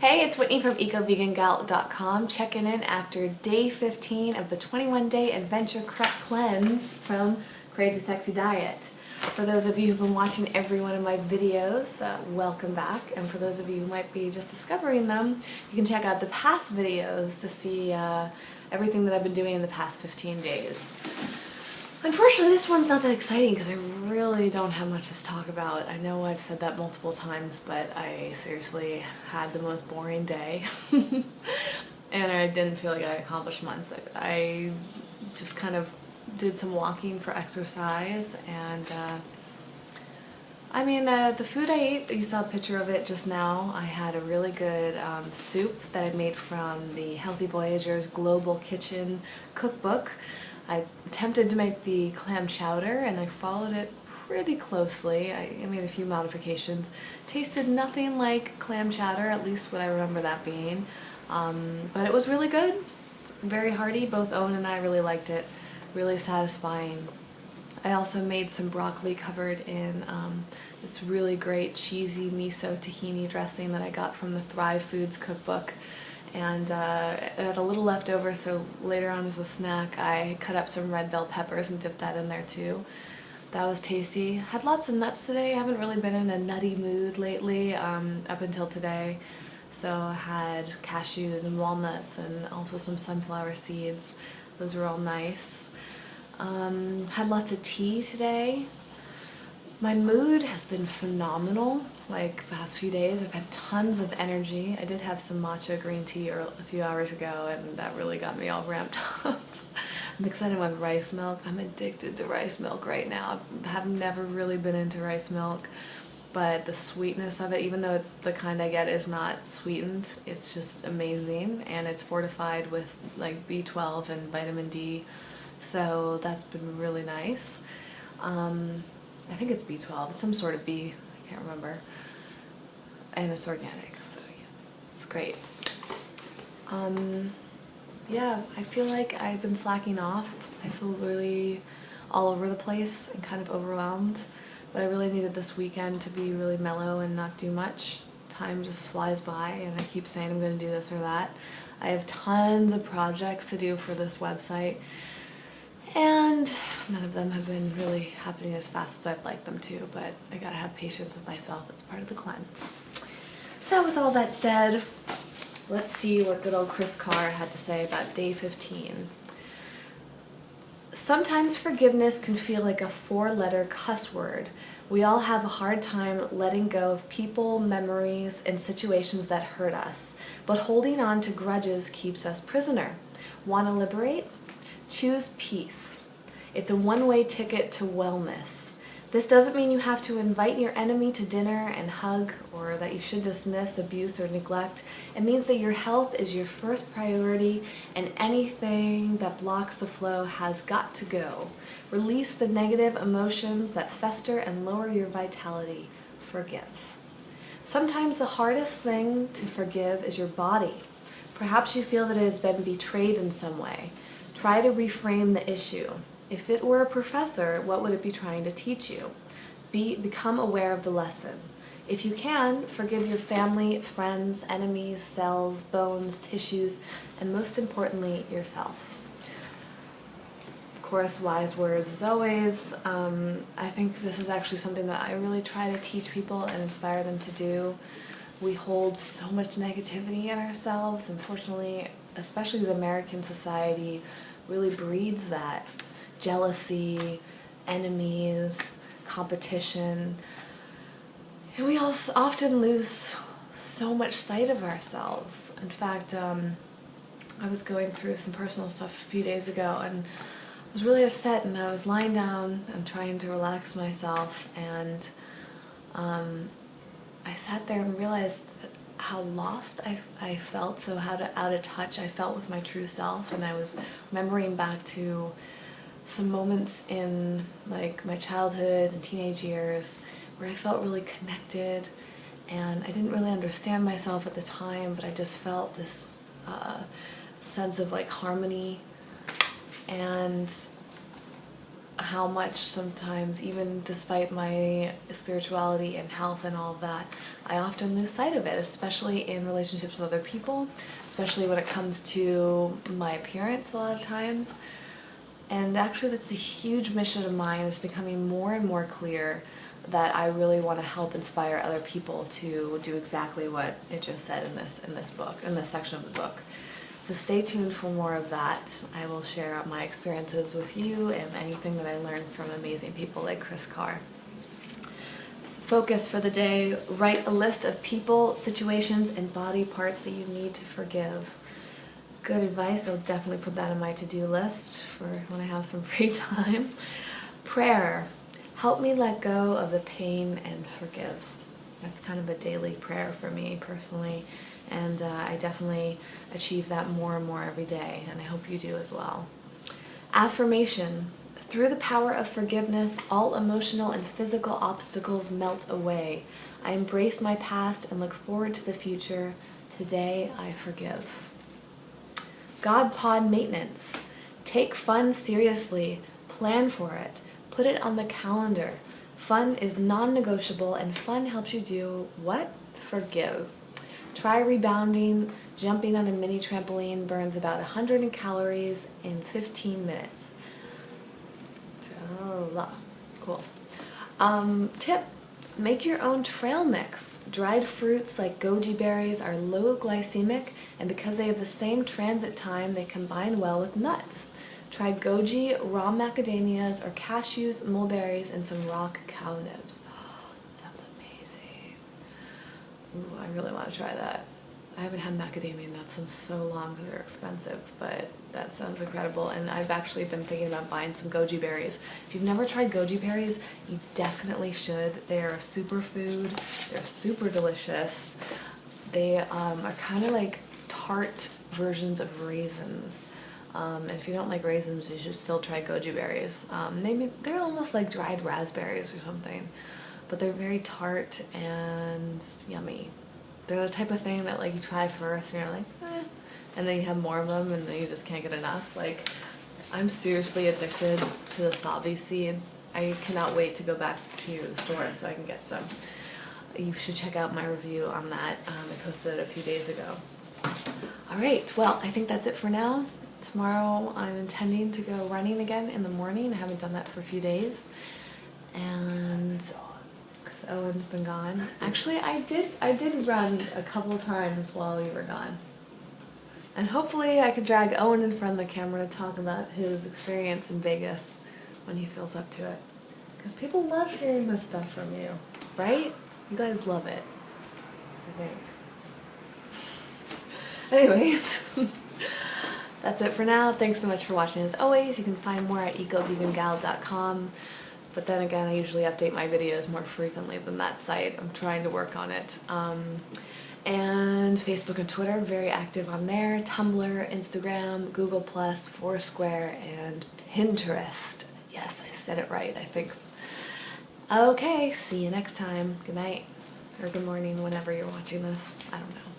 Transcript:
Hey, it's Whitney from EcoVeganGal.com checking in after day 15 of the 21-day adventure cleanse from Crazy Sexy Diet. For those of you who've been watching every one of my videos, welcome back. And for those of you who might be just discovering them, you can check out the past videos to see everything that I've been doing in the past 15 days. Unfortunately, this one's not that exciting because I really don't have much to talk about. I know I've said that multiple times, but I seriously had the most boring day. And I didn't feel like I accomplished much. I just kind of did some walking for exercise, and the food I ate, you saw a picture of it just now. I had a really good soup that I made from the Healthy Voyagers Global Kitchen cookbook. I attempted to make the clam chowder and I followed it pretty closely. I made a few modifications. Tasted nothing like clam chowder, at least what I remember that being. But it was really good, very hearty. Both Owen and I really liked it, really satisfying. I also made some broccoli covered in this really great cheesy miso tahini dressing that I got from the Thrive Foods cookbook. And I had a little left over, so later on as a snack I cut up some red bell peppers and dipped that in there too. That was tasty. Had lots of nuts today. I haven't really been in a nutty mood lately up until today. So I had cashews and walnuts and also some sunflower seeds. Those were all nice. Had lots of tea today. My mood has been phenomenal, like the past few days. I've had tons of energy. I did have some matcha green tea a few hours ago, and that really got me all ramped up. I'm excited with rice milk. I'm addicted to rice milk right now. I have never really been into rice milk, but the sweetness of it, even though it's the kind I get is not sweetened, it's just amazing, and it's fortified with like B12 and vitamin D, so that's been really nice. I think it's B12, it's some sort of B, I can't remember, and it's organic, so yeah, it's great. Yeah, I feel like I've been slacking off. I feel really all over the place and kind of overwhelmed, but I really needed this weekend to be really mellow and not do much. Time just flies by and I keep saying I'm going to do this or that. I have tons of projects to do for this website, and none of them have been really happening as fast as I'd like them to, but I gotta have patience with myself. It's part of the cleanse. So with all that said, let's see what good old Kris Carr had to say about day 15. Sometimes forgiveness can feel like a 4-letter cuss word. We all have a hard time letting go of people, memories, and situations that hurt us, but holding on to grudges keeps us prisoner. Want to liberate? Choose peace. It's a one-way ticket to wellness. This doesn't mean you have to invite your enemy to dinner and hug, or that you should dismiss abuse or neglect. It means that your health is your first priority, and anything that blocks the flow has got to go. Release the negative emotions that fester and lower your vitality. Forgive. Sometimes the hardest thing to forgive is your body. Perhaps you feel that it has been betrayed in some way. Try to reframe the issue. If it were a professor, what would it be trying to teach you? Become aware of the lesson. If you can, forgive your family, friends, enemies, cells, bones, tissues, and most importantly, yourself. Of course, wise words as always. I think this is actually something that I really try to teach people and inspire them to do. We hold so much negativity in ourselves. Unfortunately, especially the American society really breeds that. Jealousy, enemies, competition. And we all often lose so much sight of ourselves. In fact, I was going through some personal stuff a few days ago and I was really upset, and I was lying down and trying to relax myself, and I sat there and realized how lost I felt, so how out of touch I felt with my true self. And I was remembering back to some moments in like my childhood and teenage years where I felt really connected, and I didn't really understand myself at the time, but I just felt this sense of like harmony, and how much sometimes, even despite my spirituality and health and all of that, I often lose sight of it, especially in relationships with other people, especially when it comes to my appearance a lot of times. And actually that's a huge mission of mine, is becoming more and more clear that I really want to help inspire other people to do exactly what it just said in this book, in this section of the book. So stay tuned for more of that. I will share my experiences with you and anything that I learned from amazing people like Kris Carr. Focus for the day: write a list of people, situations, and body parts that you need to forgive. Good advice. I'll definitely put that on my to-do list for when I have some free time. Prayer: help me let go of the pain and forgive. That's kind of a daily prayer for me personally, and I definitely achieve that more and more every day, and I hope you do as well. Affirmation: through the power of forgiveness, all emotional and physical obstacles melt away. I embrace my past and look forward to the future. Today I forgive. God pod maintenance: take fun seriously, plan for it, put it on the calendar. Fun is non-negotiable, and fun helps you do what? Forgive. Try rebounding. Jumping on a mini trampoline burns about 100 calories in 15 minutes. Cool. Tip: make your own trail mix. Dried fruits like goji berries are low glycemic, and because they have the same transit time, they combine well with nuts. Try goji, raw macadamias, or cashews, mulberries, and some rock cow nibs. Oh, that sounds amazing. Ooh, I really want to try that. I haven't had macadamia nuts in so long because they're expensive, but that sounds incredible. And I've actually been thinking about buying some goji berries. If you've never tried goji berries, you definitely should. They are a superfood. They're super delicious. They are kind of like tart versions of raisins. And if you don't like raisins, you should still try goji berries. Maybe they're almost like dried raspberries or something, but they're very tart and yummy. They're the type of thing that like you try first and you're like, eh, and then you have more of them and then you just can't get enough. Like, I'm seriously addicted to the sabi seeds. I cannot wait to go back to the store so I can get some. You should check out my review on that. I posted it a few days ago. Alright, well, I think that's it for now. Tomorrow I'm intending to go running again in the morning. I haven't done that for a few days. And because Owen's been gone. Actually, I did run a couple times while you were gone. And hopefully I can drag Owen in front of the camera to talk about his experience in Vegas when he feels up to it. Because people love hearing this stuff from you, right? You guys love it, I think. Anyways, that's it for now. Thanks so much for watching. As always, you can find more at ecovegangal.com. But then again, I usually update my videos more frequently than that site. I'm trying to work on it. And Facebook and Twitter, very active on there. Tumblr, Instagram, Google+, Foursquare, and Pinterest. Yes, I said it right, I think. Okay, see you next time. Good night, or good morning, whenever you're watching this. I don't know.